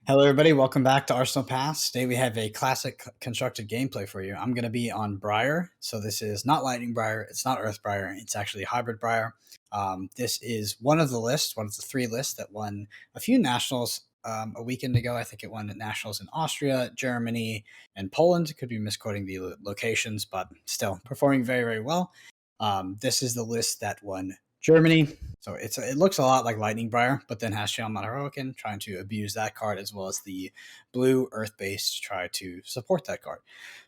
Hello, everybody. Welcome back to Arsenal Pass. Today we have a classic constructed gameplay for you. I'm going to be on Briar. So this is not Lightning Briar. It's not Earth Briar. It's actually Hybrid Briar. This is one of the three lists that won a few nationals a weekend ago. I think it won nationals in Austria, Germany, and Poland. Could be misquoting the locations, but still performing very, very well. This is the list that won Germany. So it looks a lot like Lightning Briar, but then has Shalman Heroican trying to abuse that card, as well as the blue Earth base to try to support that card.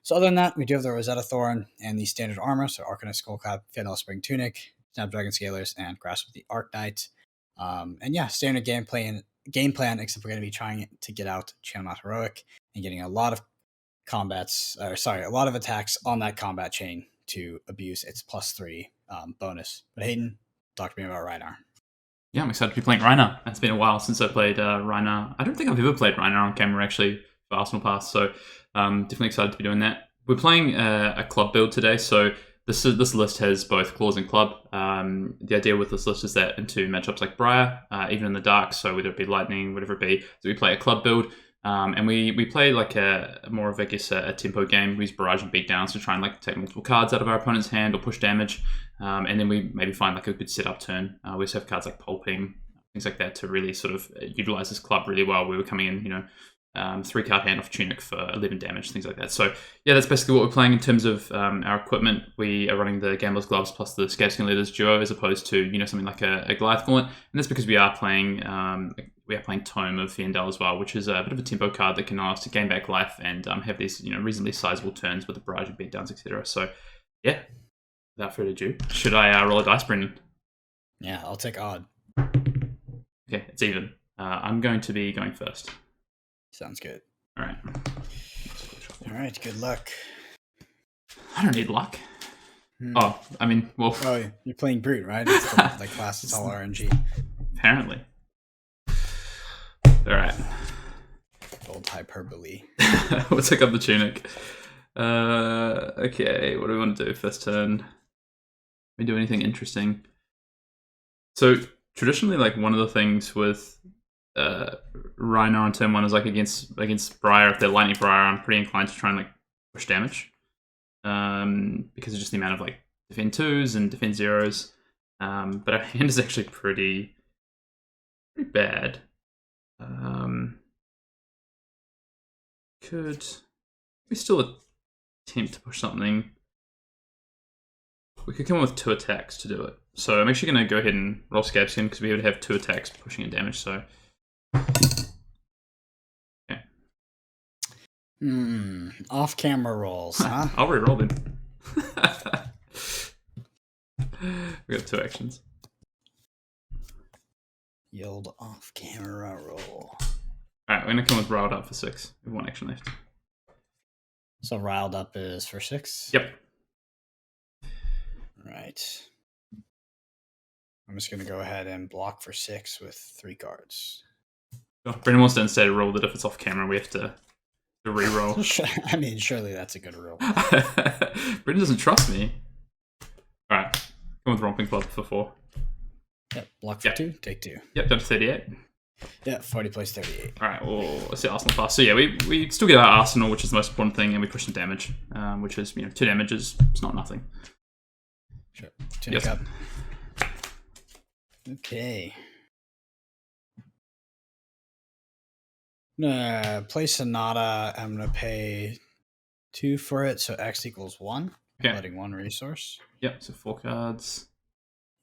So other than that, we do have the Rosetta Thorn and the standard armor, so Arcanist Skullcap, Fennel Spring Tunic, Snapdragon Scalers, and Grasp of the Arc Knight. And yeah, standard game plan, except we're going to be trying to get out Shalman Heroic and getting a lot of a lot of attacks on that combat chain to abuse its +3 bonus. But Hayden, talk to me about Rhinar. Yeah, I'm excited to be playing Rhinar. It's been a while since I played Rhinar. I don't think I've ever played Rhinar on camera actually for Arsenal Pass, so definitely excited to be doing that. We're playing a club build today, so this list has both claws and club. The idea with this list is that into matchups like Briar, even in the dark, so whether it be lightning, whatever it be, so we play a club build. And we play like a more of, I guess, a tempo game. We use barrage and beatdowns to try and like take multiple cards out of our opponent's hand or push damage. And then we maybe find like a good setup turn. We also have cards like pulping, things like that to really sort of utilize this club really well. We were coming in, 3-card hand off Tunic for 11 damage, things like that. So yeah, that's basically what we're playing in terms of our equipment. We are running the Gambler's Gloves plus the Scabskin Leathers duo as opposed to, something like a Goliath Gauntlet. And that's because we are playing Tome of Fiendel as well, which is a bit of a tempo card that can allow us to gain back life and have these reasonably sizable turns with the barrage and beatdowns, etc. So yeah, without further ado, should I roll a dice, Brendan? Yeah, I'll take odd. Okay, it's even. I'm going to be going first. Sounds good. All right. All right, good luck. I don't need luck. Oh, I mean, well... Oh, you're playing Brute, right? It's the class, it's all RNG. Apparently. All right. Old hyperbole. We'll take up the Tunic. Okay, what do we want to do first turn? We do anything interesting? So, traditionally, like, one of the things with Rhinar on turn 1 is like against Briar, if they're Lightning Briar, I'm pretty inclined to try and like push damage. Because of just the amount of like defend 2s and defend 0s. But our hand is actually pretty bad. Could we still attempt to push something? We could come up with 2 attacks to do it. So I'm actually going to go ahead and roll Scabskin because we would have 2 attacks pushing and damage. So okay. Off-camera rolls, huh? I'll re-roll them. We got 2 actions. Yield off-camera roll. Alright, we're going to come with Riled Up for 6. We have 1 action left. So Riled Up is for 6? Yep. Right. I'm just going to go ahead and block for 6 with 3 cards. Oh, Brendan wants to instead roll that if it's off camera, we have to re-roll. I mean, surely that's a good rule. Brendan doesn't trust me. Alright, come with Romping Club for 4. Yep, block for 2, take 2. Yep, down to 38. Yeah, 40 plays 38. Alright, well, let's see Arsenal fast. So yeah, we still get our Arsenal, which is the most important thing, and we push some damage, which is, 2 damages. It's not nothing. Sure. Tunic up. Okay. Play Sonata. I'm going to pay 2 for it, so X equals 1. Okay. Letting 1 resource. Yep, so 4 cards.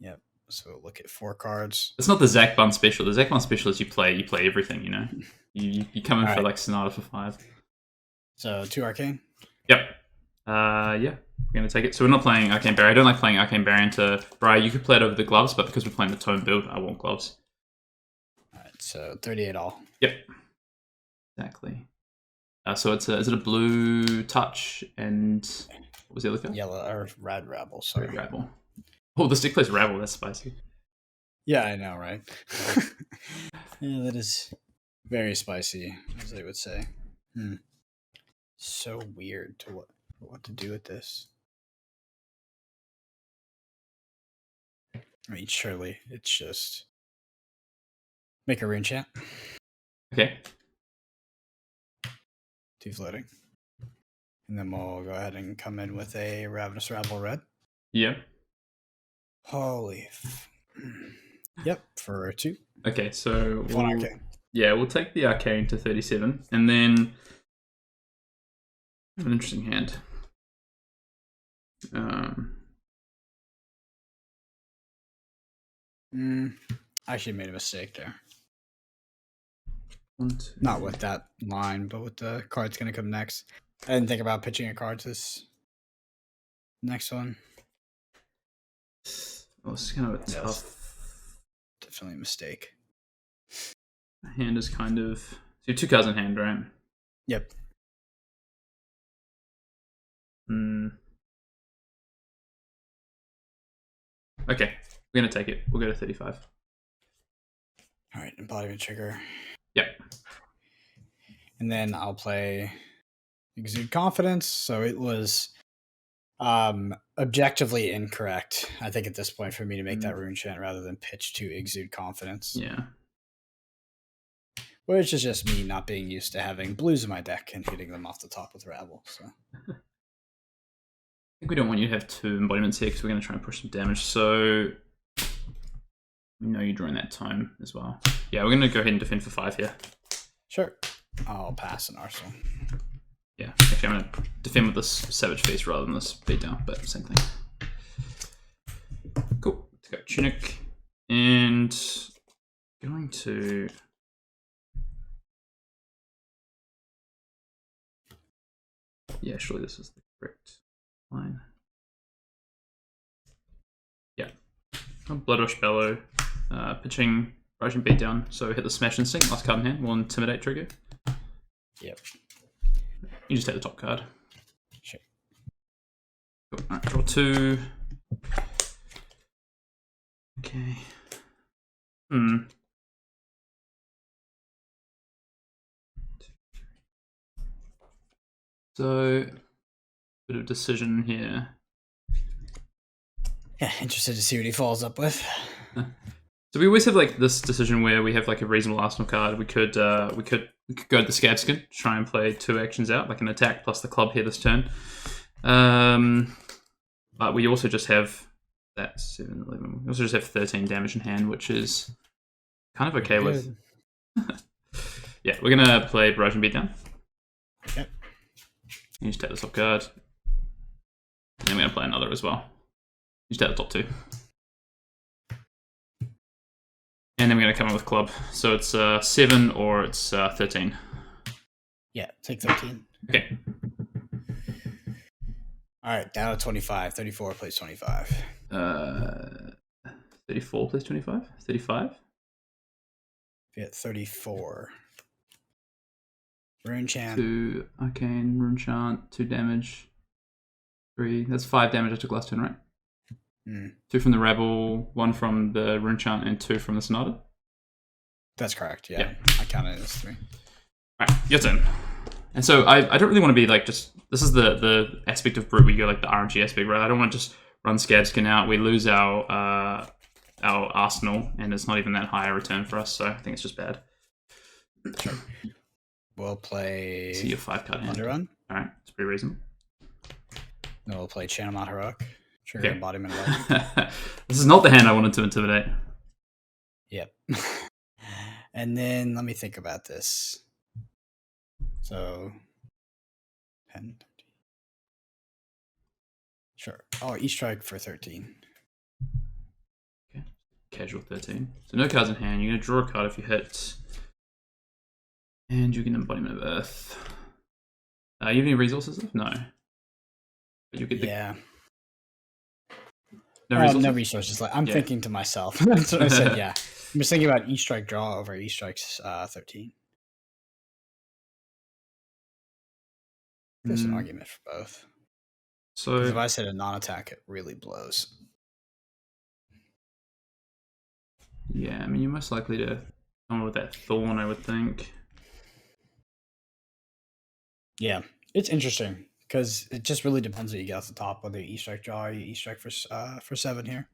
Yep. So look at 4 cards. It's not the Zach Bun special. The Zach Bun special is you play everything, You come in for like Sonata for 5. So 2 Arcane? Yep. Yeah, we're going to take it. So we're not playing Arcane Barrier. I don't like playing Arcane Barrier into Briar. You could play it over the gloves, but because we're playing the Tome build, I want gloves. Alright, so 38 all. Yep. Exactly. So is it a blue touch and what was the other card? Yellow or red rabble. Sorry, Red rabble. Oh, the stick plays rabble. That's spicy. Yeah, I know, right? Yeah, that is very spicy, as they would say. So weird to what to do with this. I mean, surely it's just make a rune chat. Okay. 2 floating. And then we'll go ahead and come in with a Ravenous Rabble red. Yeah. Holy. Yep, for 2. Okay, so 1 arcane. Yeah, we'll take the arcane to 37, and then an interesting hand. I actually made a mistake there. 1, 2. Not with that line, but with the card's going to come next. I didn't think about pitching a card to this next one. Well, it's kind of a tough. Definitely a mistake. Hand is kind of. So you have 2 cards in hand, right? Yep. Okay, we're going to take it. We'll go to 35. All right, embodiment trigger. Yep. And then I'll play Exude Confidence. So it was objectively incorrect, I think, at this point for me to make that rune chant rather than pitch to Exude Confidence. Yeah. Which is just me not being used to having blues in my deck and hitting them off the top with Rabble. So I think we don't want you to have 2 embodiments here because we're going to try and push some damage. So we know you're drawing that time as well. Yeah, we're going to go ahead and defend for 5 here. Sure. I'll pass an Arsenal. Yeah, actually I'm going to defend with this Savage Feast rather than this Beatdown, but same thing. Cool. Let's go Tunic. And going to... Yeah, surely this is the correct line. Yeah. Blood Rush Bellow. Pitching Rising Beatdown. So hit the Smash Instinct, last card in hand. We'll Intimidate trigger. Yep. You just take the top card. Sure. Cool. Alright, draw 2. Okay. So, bit of decision here. Yeah, interested to see what he follows up with. So we always have like this decision where we have like a reasonable Arsenal card. We could go to the Scab Skin, try and play 2 actions out, like an attack plus the club here this turn. But we also just have that 7, 11. We also just have 13 damage in hand, which is kind of okay with. Yeah, we're gonna play Barrage and Beatdown. Yep. You just take the top card. And then we're gonna play another as well. You just take the top 2. And then we're going to come in with club. So it's 7 or it's 13. Yeah, take 13. Okay. All right, down to 25. 34 plays 25. 34 plays 25? 35? Yeah, 34. Rune chant. 2 arcane, rune chant, 2 damage. 3. That's 5 damage I took last turn, right? 2 from the Rebel, 1 from the rune chant, and 2 from the Sonata. That's correct. Yeah. I counted it as 3. All right, your turn. And so I don't really want to be like just this is the aspect of Brute where you go like the RNG aspect, right? I don't want to just run Scabskin out. We lose our arsenal, and it's not even that high a return for us. So I think it's just bad. Sure. We'll play. See your 5 card hand. Underrun. All right, it's pretty reasonable. Then we'll play Channel Mount Heroic. Trigger Okay. Embodiment. This is not the hand I wanted to intimidate. Yep. And then let me think about this. So 10, 13. Sure. Oh, E-Strike for 13. Okay. Casual 13. So no cards in hand. You're going to draw a card if you hit. And you get an Embodiment of Earth. You have any resources left? No. But you get the... Yeah. No resources? No resources left. I'm thinking to myself. That's what I said, yeah. I'm just thinking about E-Strike draw over E-Strike's 13. There's an argument for both. So if I said a non-attack, it really blows. Yeah, I mean, you're most likely to come with that Thorn, I would think. Yeah, it's interesting because it just really depends what you get off the top, whether you E-Strike draw or you E-Strike for 7 here.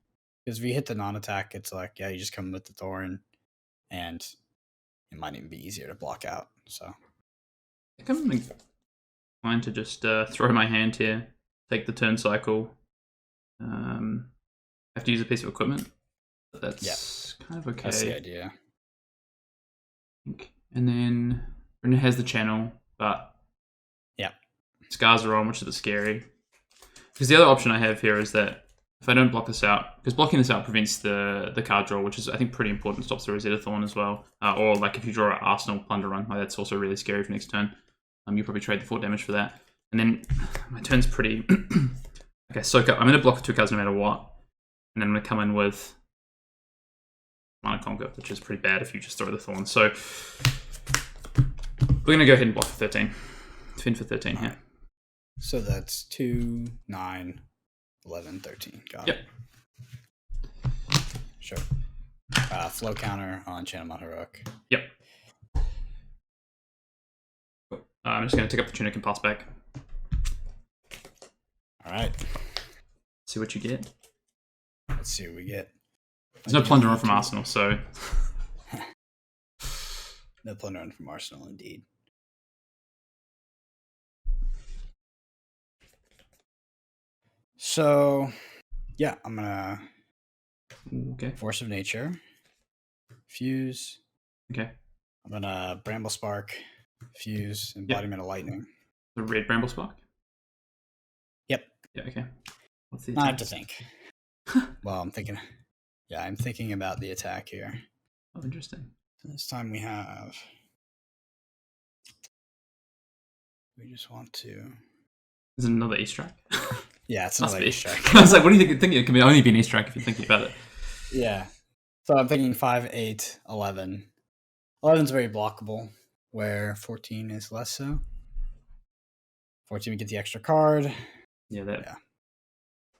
Because if you hit the non-attack, it's like, yeah, you just come with the Thorn, and it might even be easier to block out. So I think Fine to just throw my hand here, take the turn cycle. Have to use a piece of equipment, but that's kind of okay. That's the idea. And then Rhinar has the channel, but scars are on, which is a bit scary. Because the other option I have here is that if I don't block this out, because blocking this out prevents the card draw, which is I think pretty important, stops the Rosetta Thorn as well. Or like if you draw an Arsenal Plunder Run, like that's also really scary for next turn. You probably trade the 4 damage for that. And then my turn's pretty... okay, soak up. I'm going to block the 2 cards no matter what. And then I'm going to come in with Mana Conquer, which is pretty bad if you just throw the Thorn. So we're going to go ahead and block for 13. Defend for 13 here. So that's 2, 9, 11, 13. Got it. Sure. Flow counter on Channel Heroic. Yep. I'm just going to take up the Tunic and pass back. All right. See what you get. Let's see what we get. There's no Plunder Run from Arsenal, so... No Plunder Run from Arsenal, indeed. So, yeah, I'm going to Force of Nature, Fuse. Okay. I'm going to Bramble Spark, Fuse, Embodiment of Lightning. The red Bramble Spark? Yep. Yeah, okay. What's the I have to think. Well, I'm thinking about the attack here. Oh, interesting. This time we just want to... Is it another East Strike? Yeah, it's another East Strike. I was like, what do you think? It can only be an East Strike if you're thinking about it. Yeah. So I'm thinking 5, 8, 11. 11's very blockable, where 14 is less so. 14, we get the extra card. Yeah.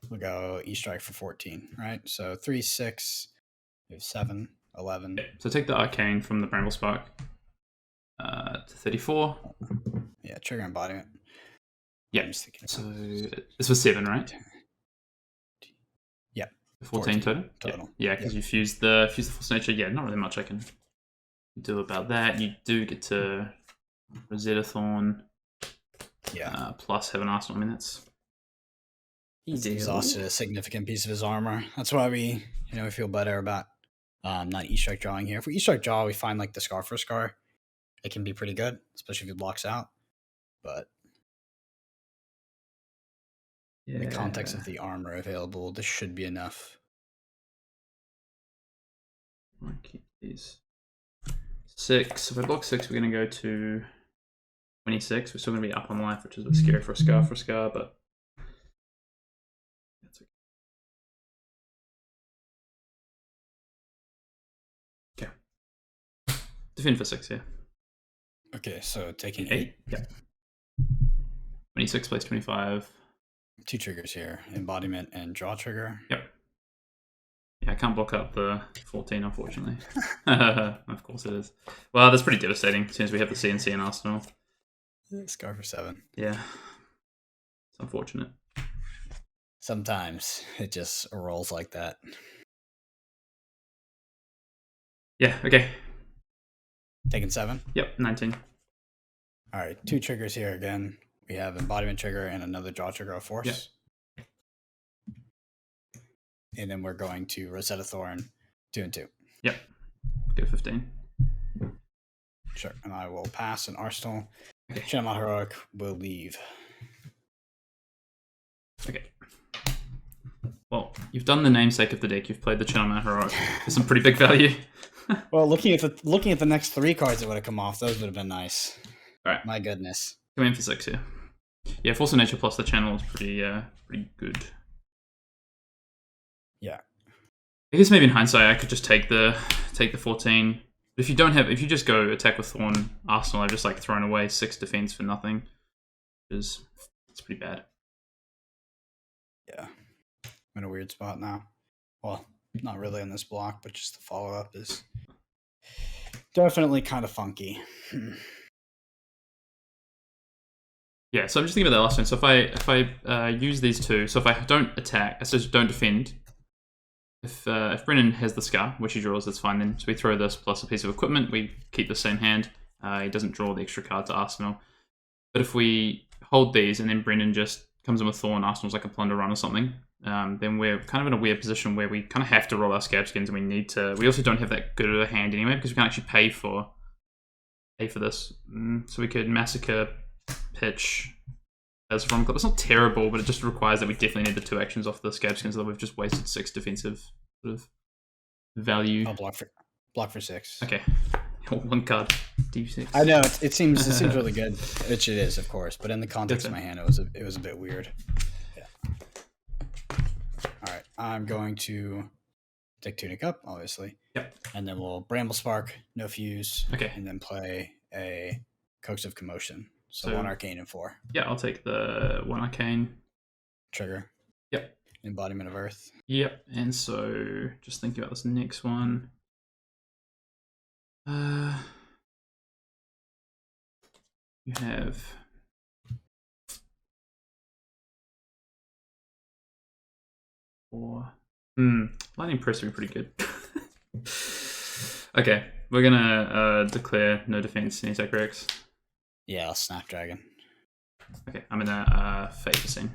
We'll go E-Strike for 14, right? So 3, 6, we have 7, 11. Yeah. So take the Arcane from the Bramble Spark to 34. Yeah, trigger embodiment. Yeah. So this was 7, right? Yep. 14 total? Yeah, because you fuse the Force Nature. Yeah, not really much I can do about that. You do get to Rosetta Thorn. Yeah. Plus have an Arsenal. I mean, that's... He's exhausted a significant piece of his armor. That's why we feel better about not E-Strike drawing here. If we E-Strike draw, we find like the Scar for Scar. It can be pretty good, especially if it blocks out. But in the context of the armor available, this should be enough. I'll keep these 6. If I block 6, we're going to go to 26. We're still going to be up on life, which is a bit scary for a Scar, but that's okay. Okay. Defend for 6, yeah. Okay, so taking 8. Yeah. 26 plays 25. 2 triggers here, embodiment and draw trigger. Yep. Yeah, I can't block up the 14, unfortunately. Of course it is. Well, that's pretty devastating as soon as we have the CNC in Arsenal. Scar for 7. Yeah. It's unfortunate. Sometimes it just rolls like that. Yeah, okay. Taking 7? Yep, 19. All right, 2 triggers here again. We have embodiment trigger and another draw trigger of Force. Yep. And then we're going to Rosetta Thorn 2 and 2. Yep. Go 15. Sure. And I will pass an Arsenal. Okay. Channel Heroic will leave. Okay. Well, you've done the namesake of the deck. You've played the Channel Heroic for some pretty big value. Well, looking at the next 3 cards that would have come off, those would have been nice. All right. My goodness. Come in for 6 here. Yeah, Force of Nature plus the channel is pretty good. Yeah. I guess maybe in hindsight I could just take the 14. But if you just go attack with Thorn Arsenal, I've just like thrown away 6 defense for nothing. It's pretty bad. Yeah. I'm in a weird spot now. Well, not really in this block, but just the follow up is definitely kind of funky. Yeah, so I'm just thinking about that last one. So if I use these 2, so if I don't attack, I just don't defend. If Brennan has the Scar, which he draws, that's fine then. So we throw this plus a piece of equipment. We keep the same hand. He doesn't draw the extra card to Arsenal. But if we hold these, and then Brendan just comes in with Thorn, Arsenal's like a Plunder Run or something, then we're kind of in a weird position where we kind of have to roll our Scab Skins, and we need to. We also don't have that good of a hand anyway because we can't actually pay for this. So we could Massacre, Pitch as from Clip. It's not terrible, but it just requires that we definitely need the 2 actions off the Scab Skins, so that we've just wasted 6 defensive sort of value. I'll block for 6. Okay. 1 card, D6. I know it seems really good, which it is, of course. But in the context of my hand, it was a bit weird. Yeah. All right, I'm going to take Tunic up, obviously. Yep. And then we'll Bramble Spark, no fuse. Okay. And then play a Coax of Commotion. So 1 Arcane and 4. Yeah, I'll take the 1 Arcane. Trigger. Yep. Embodiment of Earth. Yep. And so just thinking about this next one. You have Lightning Press would be pretty good. Okay, we're gonna declare no defense in attack Rex. Yeah, I'll Snapdragon. Okay, I'm gonna Fate the Scene.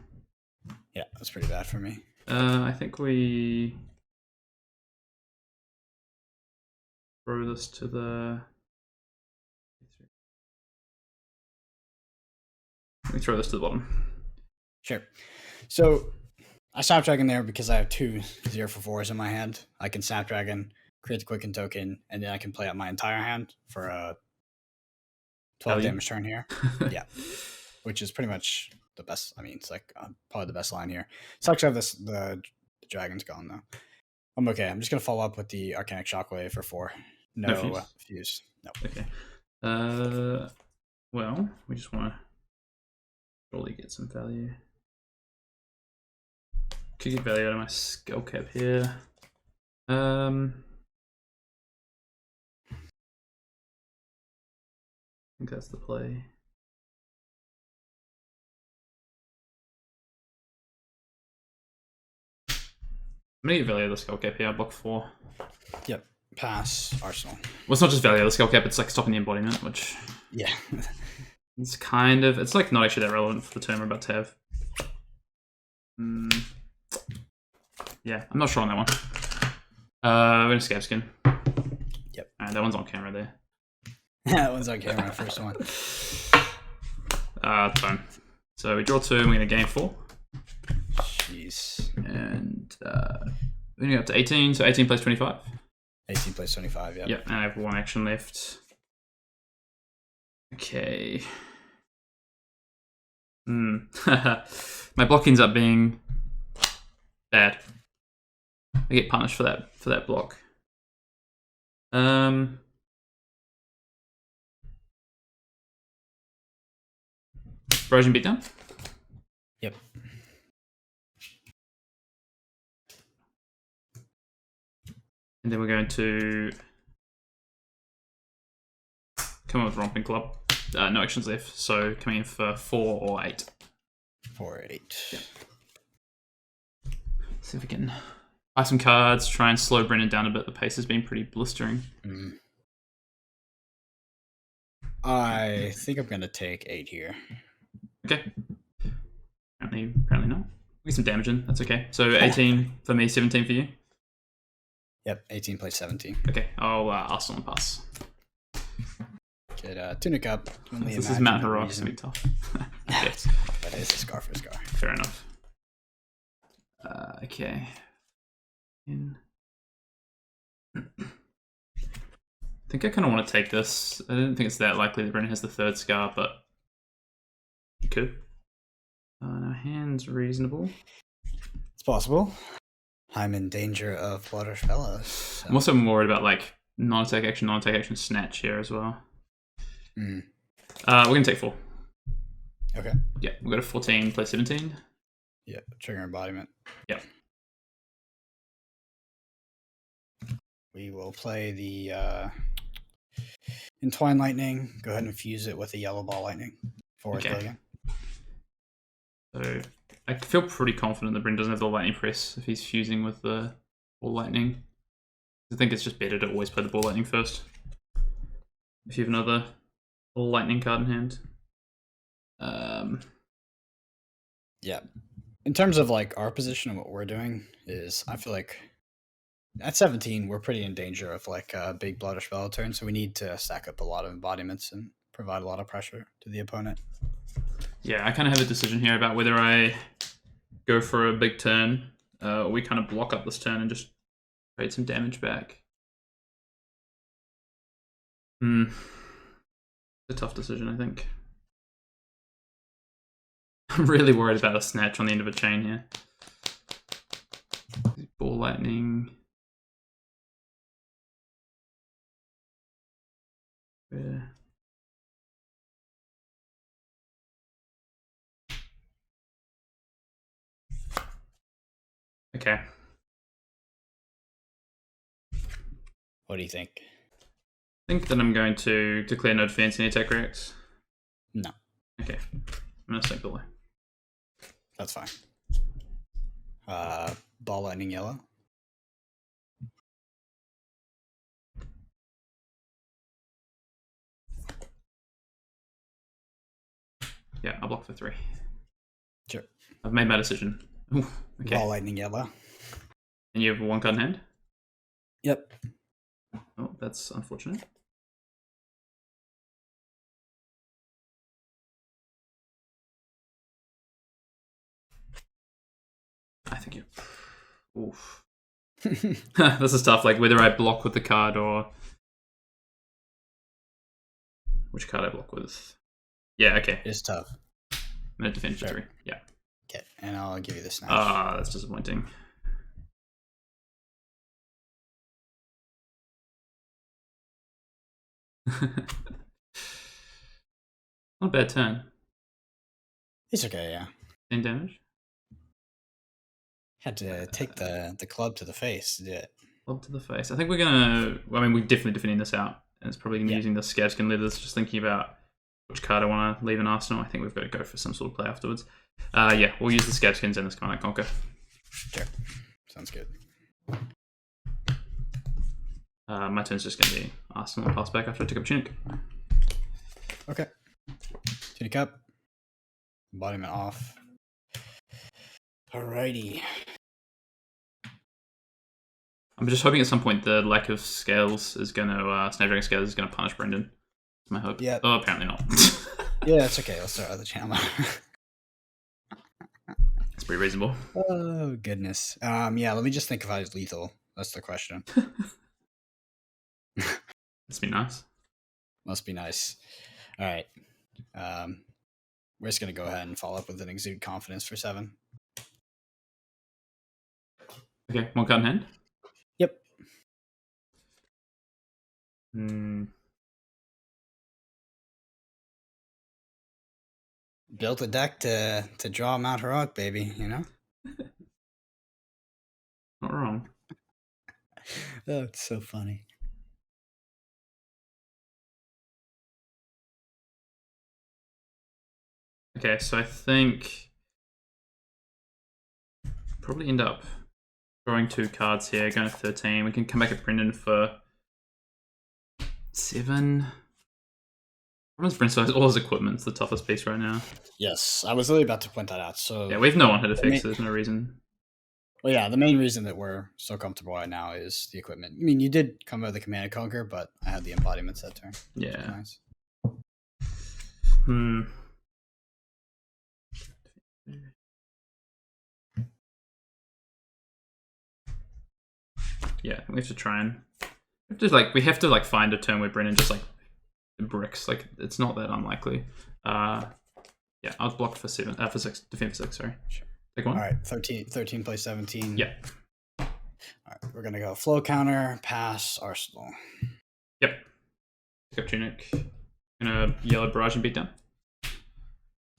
Yeah, that's pretty bad for me. I think we throw this to the. We throw this to the bottom. Sure. So I Snapdragon there because I have 2 0-for-4s in my hand. I can Snapdragon, create the Quicken token, and then I can play out my entire hand for a 12 damage turn here. Yeah. Which is pretty much the best. I mean, it's like probably the best line here. Sucks to have the dragon's gone, though. I'm okay. I'm just going to follow up with the Arcanic Shockwave for 4. No fuse. No. Okay. Well, we just want to probably get some value. Could get value out of my Skull Cap here. I think that's the play. I'm gonna get value of the Skull Cap here. Block 4. Yep. Pass Arsenal. Well, it's not just value of the Skull Cap. It's like stopping the embodiment, which yeah, it's kind of. It's like not actually that relevant for the turn we're about to have. Yeah, I'm not sure on that one. We're gonna Scab Skin. Yep. Alright, that one's on camera there. That one's on camera. First one. Fine. So we draw 2 and we're gonna gain 4. Jeez. And we're gonna go up to 18. So 18 plays 25. 18 plays 25. Yeah. Yep. And I have 1 action left. Okay. My block ends up being bad. I get punished for that block. Corrosion Beatdown. Yep. And then we're going to come up with Romping Club. No actions left, so coming in for 4 or 8. 4 or 8. Yep. See if we can buy some cards, try and slow Brennan down a bit. The pace has been pretty blistering. I think I'm going to take 8 here. Okay. Apparently not. We get some damage in. That's okay. So 18 for me, 17 for you. Yep, 18 plays 17. Okay, I'll Arsenal and pass. Get Tunic up. This is Mount Heroic. It's going to be tough. Okay. That is a scar for a scar. Fair enough. Okay. I think I kind of want to take this. I don't think it's that likely that Brennan has the 3rd scar, but you could. Our hand's reasonable. It's possible. I'm in danger of Bloodrush Fellows. So. I'm also worried about like non-attack action, snatch here as well. We're going to take 4. Okay. Yeah, we'll go to 14, play 17. Yeah, trigger embodiment. Yep. We will play the Entwine Lightning. Go ahead and fuse it with a Yellow Ball Lightning. Okay. So I feel pretty confident that Bryn doesn't have the Lightning Press if he's fusing with the Ball Lightning. I think it's just better to always play the Ball Lightning first. If you have another Lightning card in hand. Yeah. In terms of like our position and what we're doing is, I feel like at 17 we're pretty in danger of like a big blood or spell turn, so we need to stack up a lot of embodiments and provide a lot of pressure to the opponent. Yeah, I kind of have a decision here about whether I go for a big turn, or we kind of block up this turn and just trade some damage back. It's a tough decision, I think. I'm really worried about a snatch on the end of a chain here. Ball lightning. Yeah. Okay. What do you think? I think that I'm going to declare no defense and attack reacts. No. Okay. I'm going to sink the way. That's fine. Ball lightning yellow. Yeah, I'll block for 3. Sure. I've made my decision. Ooh, okay. Ball lightning yellow. And you have a 1 card in hand? Yep. Oh, that's unfortunate. I think you. Oof. This is tough. Like whether I block with the card or which card I block with. Yeah. Okay. It's tough. I'm gonna defend for 3. Yeah. Okay, and I'll give you the snatch. Ah, that's disappointing. Not a bad turn. It's okay, yeah. 10 damage. Had to take the club to the face. Yeah. Club to the face. I think we're gonna. Well, I mean, we're definitely defending this out, and it's probably gonna be Yeah. using the scabskin leathers. Just thinking about which card I want to leave in arsenal. I think we've got to go for some sort of play afterwards. Yeah, we'll use the scabskins and this Command and Conquer. Sure. Sounds good. My turn's just gonna be arsenal and pass back after I took up tunic. Okay. Tunic up. Embodiment off. Alrighty. I'm just hoping at some point the lack of scales is gonna Snapdragon scales is gonna punish Brendan. That's my hope. Yeah. Oh, apparently not. Yeah, it's okay. Let's start with the channel. It's pretty reasonable. Oh goodness. Yeah. Let me just think if I was lethal. That's the question. It's been nice. Must be nice. All right. We're just gonna go ahead and follow up with an exude confidence for 7. Okay, 1 card in hand. Yep. Built a deck to draw Mount Heroic, baby. You know. Not wrong. Oh, it's so funny. Okay, so I think probably end up drawing 2 cards here, going to 13. We can come back at Brendan for 7. Problem's Brendan has all his equipment's the toughest piece right now. Yes, I was really about to point that out. So yeah, we have no one hit effects, so there's no reason. Well, yeah, the main reason that we're so comfortable right now is the equipment. I mean, you did come out of the Command and Conquer, but I had the embodiments that turn. Yeah. Nice. Yeah, we have to try and we have to find a turn where Brennan just bricks. Like it's not that unlikely. Yeah, I was blocked for 7. For 6. Defend for 6. Sorry. Sure. Take 1. All right, 13 plays 17. Yeah. All right, we're gonna go flow counter, pass, arsenal. Yep. Pick up tunic. Gonna yellow barrage and beat down.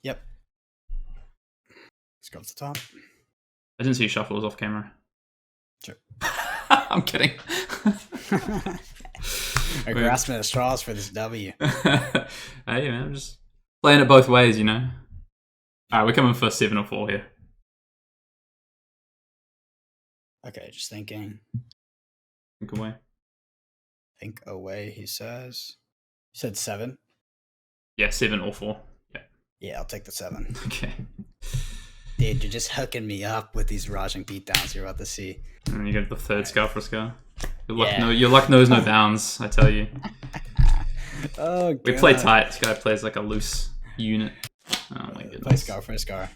Yep. Let's go to the top. I didn't see shuffles off camera. Sure. I'm kidding. We're grasping at straws for this W. Hey man, I'm just playing it both ways, you know. Alright, we're coming for 7 or 4 here. Okay, just thinking. Think away. Think away, he says. You said 7? Yeah, 7 or 4. Yeah. Yeah, I'll take the 7. Okay. Dude, you're just hooking me up with these Rajang beatdowns you're about to see. And you get the third scar for a scar. Yeah. Your luck knows no bounds, I tell you. Oh, We play tight. This guy plays like a loose unit. Oh my goodness. Play scar for a scar.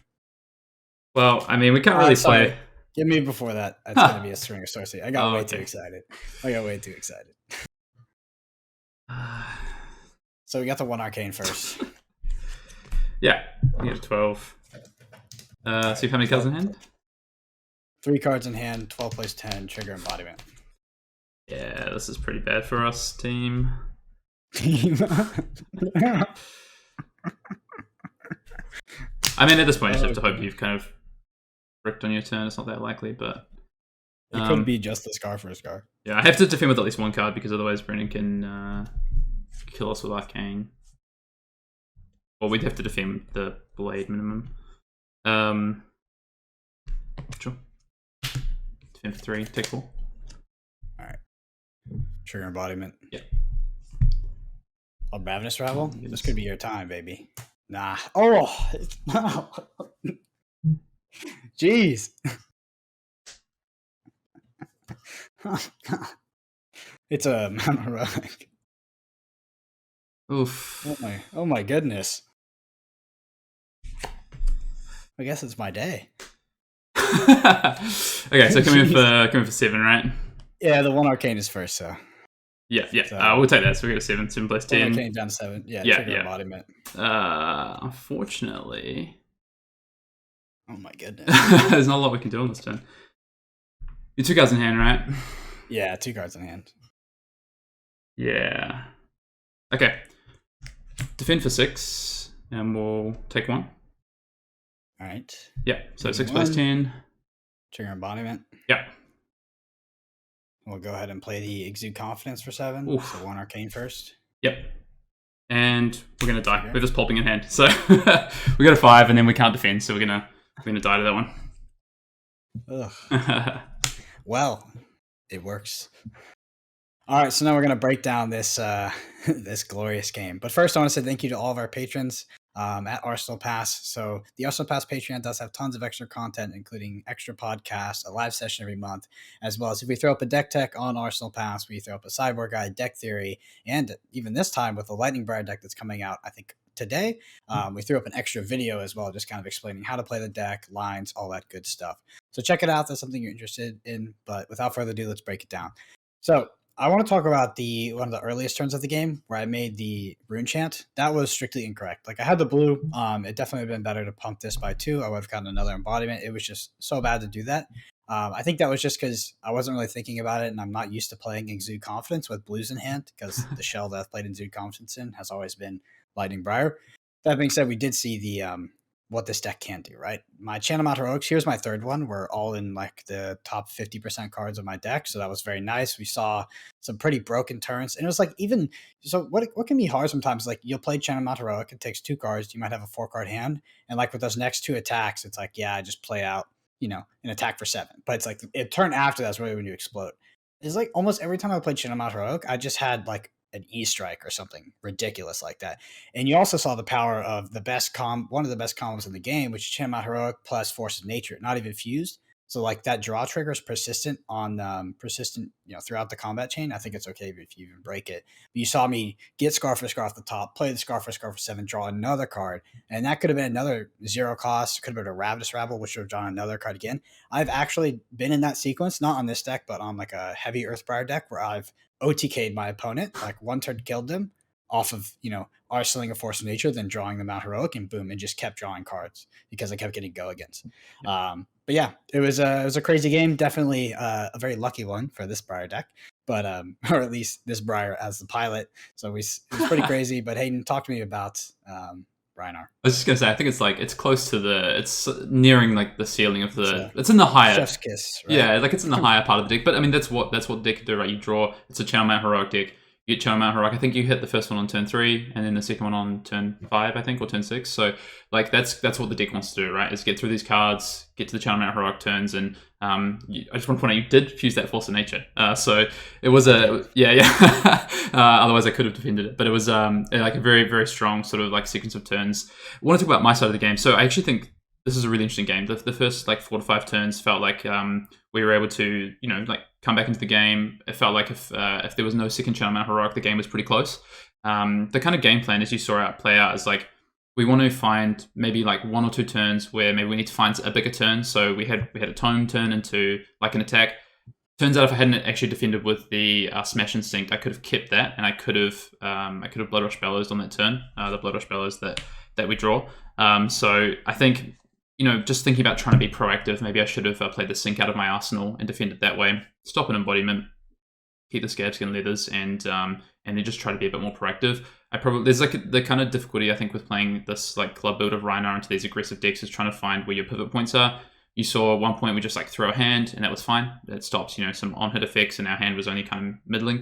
Well, I mean, we can't really play. Give me before that. It's going to be a string of sorcery. I got way okay. too excited. So we got the 1 arcane first. Yeah, you get a 12. So you have how many cards in hand? 3 cards in hand, 12 plays 10, trigger embodiment. Yeah, this is pretty bad for us, team. I mean, at this point, you just have to hope you've kind of bricked on your turn. It's not that likely, but... It could be just the scar for a scar. Yeah, I have to defend with at least 1 card, because otherwise Brennan can kill us with Arcane. Or we'd have to defend the Blade minimum. Sure. Defend for 3, take 4. Alright. Trigger embodiment. Yeah. Oh, Ravenous Rabble? This could be your time, baby. Nah. Oh! No! Jeez! It's a Mount Heroic. Oof. Oh my goodness. I guess it's my day. Okay, so coming for 7, right? Yeah, the 1 arcane is first, so. Yeah. So, we'll take that. So we got 7 plus 10. 1 arcane down to 7. Yeah, trigger embodiment. Unfortunately. Oh my goodness. There's not a lot we can do on this turn. Your 2 cards in hand, right? Yeah, 2 cards in hand. Yeah. Okay. Defend for 6, and we'll take 1. Alright. Yeah, so 6 plays 10. Trigger embodiment. Yeah. We'll go ahead and play the Exude Confidence for 7. Oof. So 1 arcane first. Yep. And we're gonna die. Okay. We're just pulping in hand. So we got a 5, and then we can't defend, so we're gonna die to that one. Ugh. Well, it works. All right, so now we're going to break down this this glorious game. But first, I want to say thank you to all of our patrons at Arsenal Pass. So the Arsenal Pass Patreon does have tons of extra content, including extra podcasts, a live session every month, as well as if we throw up a deck tech on Arsenal Pass, we throw up a sideboard guide, deck theory, and even this time with the Lightning Briar deck that's coming out, I think, today, we threw up an extra video as well, just kind of explaining how to play the deck, lines, all that good stuff. So check it out. That's something you're interested in. But without further ado, let's break it down. So I want to talk about one of the earliest turns of the game where I made the rune chant. That was strictly incorrect. Like I had the blue. It definitely would have been better to pump this by 2. I would have gotten another embodiment. It was just so bad to do that. I think that was just because I wasn't really thinking about it, and I'm not used to playing Exude Confidence with blues in hand because the shell that I've played Exude Confidence in has always been Lightning Briar. That being said, we did see the what this deck can do, right? My Channel Mount Heroics, here's my 3rd one. We're all in like the top 50% cards of my deck, so that was very nice. We saw some pretty broken turns, and it was like even so. What can be hard sometimes? Like you'll play Channel Mount Heroic, it takes 2 cards, you might have a 4-card hand, and like with those next 2 attacks, it's like I just play out an attack for 7. But it's like a turn after that's really when you explode. It's like almost every time I played Channel Mount Heroic, I just had like an E-strike or something ridiculous like that. And you also saw the power of one of the best combos in the game, which is Channel Mount Heroic plus Force of Nature, not even fused. So like that draw trigger is persistent throughout the combat chain. I think it's okay if you even break it. But you saw me get Scar for Scar off the top, play the Scar for 7, draw another card, and that could have been another 0 cost. Could have been a Ravenous Rabble, which would have drawn another card again. I've actually been in that sequence, not on this deck, but on like a heavy Earthbriar deck where I've OTK'd my opponent, like 1 turn killed them off of, arsenaling a Force of Nature, then drawing the Mount Heroic, and boom, and just kept drawing cards because I kept getting go against. But yeah, it was a crazy game. Definitely a very lucky one for this Briar deck, but or at least this Briar as the pilot. So it was pretty crazy. But Hayden, talk to me about Rhinar. I was just gonna say, I think it's close to it's nearing like the ceiling of it's in the higher chef's kiss. Right? Yeah, like it's in the higher part of the deck. But I mean, that's what the deck can do, right? You draw. It's a Channel Mount Heroic deck. You get Channel Mount Heroic. I think you hit the first one on turn 3, and then the second one on turn 5, I think, or turn 6. So like that's what the deck wants to do, right? Is get through these cards, get to the Channel Mount Heroic turns, and I just want to point out you did fuse that Force of Nature. So it was otherwise I could have defended it, but it was like a very very strong sort of like sequence of turns. I want to talk about my side of the game. So I actually think this is a really interesting game. The first like 4 to 5 turns felt like we were able to like come back into the game. It felt like if there was no second channel Mount Heroic, the game was pretty close. The kind of game plan as you saw it play out is like we want to find maybe like 1 or 2 turns where maybe we need to find a bigger turn. So we had a tome turn into like an attack. Turns out if I hadn't actually defended with the Smash Instinct, I could have kept that, and I could have Blood Rush Bellows on that turn. The Blood Rush Bellows that we draw. So I think just thinking about trying to be proactive, maybe I should have played the Sync out of my arsenal and defended that way. Stop an embodiment, keep the Scabskin Leathers, and then just try to be a bit more proactive. There's like the kind of difficulty I think with playing this like club build of Rhinar into these aggressive decks is trying to find where your pivot points are. You saw at one point we just like throw a hand and that was fine. It stops, some on-hit effects and our hand was only kind of middling.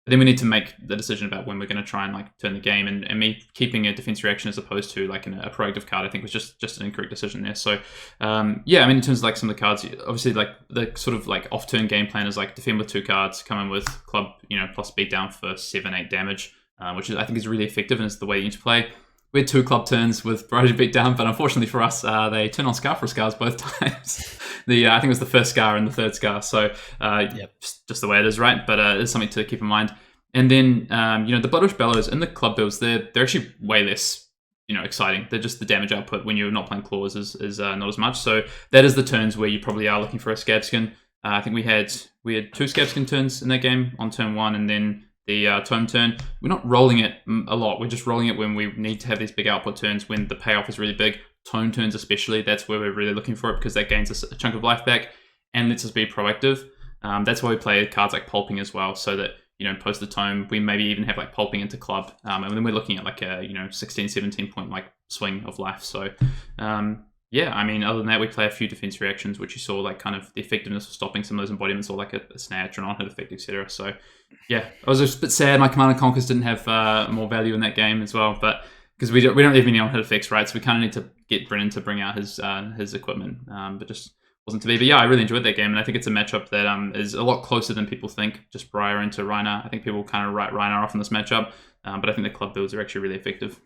But then we need to make the decision about when we're going to try and like turn the game. And me keeping a defense reaction as opposed to like a proactive card, I think was just an incorrect decision there. So yeah, I mean in terms of like some of the cards, obviously like the sort of like off-turn game plan is like defend with 2 cards, come in with club, plus beat down for 7-8 damage, which I think is really effective and is the way you need to play. We had 2 club turns with Barrage Beat Down, but unfortunately for us, they turn on Scar for Scars both times. I think it was the first Scar and the third Scar, so just the way it is, right? But it's something to keep in mind. And then, the Blood Rush Bellows and the club builds, they're actually way less, exciting. They're just the damage output when you're not playing claws is not as much. So that is the turns where you probably are looking for a Scabskin. I think we had 2 Scabskin turns in that game on turn 1, and then the tome turn. We're not rolling it a lot. We're just rolling it when we need to have these big output turns, when the payoff is really big. Tome turns especially, that's where we're really looking for it because that gains us a chunk of life back and lets us be proactive. That's why we play cards like Pulping as well, so that, post the tome, we maybe even have like Pulping into club. And then we're looking at like a, 16, 17 point like swing of life. So yeah, I mean, other than that, we play a few defense reactions, which you saw like kind of the effectiveness of stopping some of those embodiments or like a snatch or an on-hit effect, etc. So yeah, I was just a bit sad my Command and Conquers didn't have more value in that game as well, but because we don't have any on-hit effects, right? So we kind of need to get Brennan to bring out his equipment, but just wasn't to be. But yeah, I really enjoyed that game, and I think it's a matchup that is a lot closer than people think. Just Briar into Rhinar. I think people kind of write Rhinar off in this matchup, but I think the club builds are actually really effective.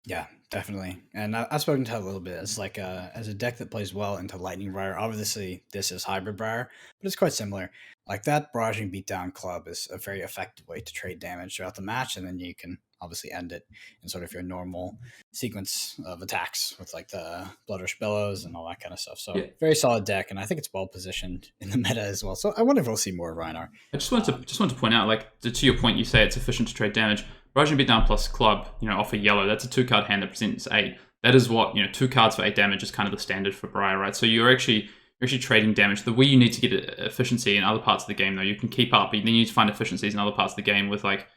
Yeah, definitely. And I've spoken to it a little bit. It's like as a deck that plays well into Lightning Briar. Obviously, this is Hybrid Briar, but it's quite similar. Like that Barraging Beatdown club is a very effective way to trade damage throughout the match, and then you can obviously end it in sort of your normal sequence of attacks with like the Blood Rush Bellows and all that kind of stuff. So very solid deck, and I think it's well positioned in the meta as well. So I wonder if we'll see more of Rhinar. I just wanted to point out, like to your point, you say it's efficient to trade damage. Barrage and Beatdown plus club, offer yellow. That's a 2-card hand that presents 8. That is what 2 cards for 8 damage is kind of the standard for Briar, right? So you're actually trading damage. The way you need to get efficiency in other parts of the game, though, you can keep up, but then you need to find efficiencies in other parts of the game with like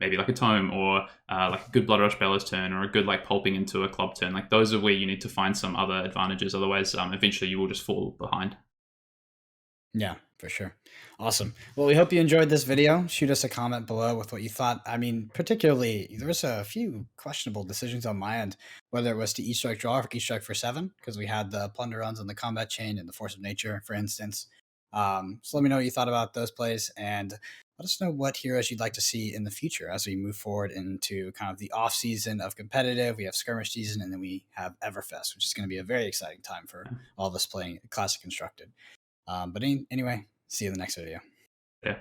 maybe like a tome or like a good Blood Rush Bellows turn or a good like Pulping into a club turn. Like those are where you need to find some other advantages. Otherwise, eventually you will just fall behind. Yeah, for sure. Awesome. Well, we hope you enjoyed this video. Shoot us a comment below with what you thought. I mean, particularly, there was a few questionable decisions on my end, whether it was to E-Strike draw or E-Strike for 7, because we had the Plunder runs on the Combat Chain and the Force of Nature, for instance. So let me know what you thought about those plays, and let us know what heroes you'd like to see in the future as we move forward into kind of the off season of competitive. We have skirmish season, and then we have Everfest, which is going to be a very exciting time for all of us playing Classic Constructed. But anyway, see you in the next video. Yeah.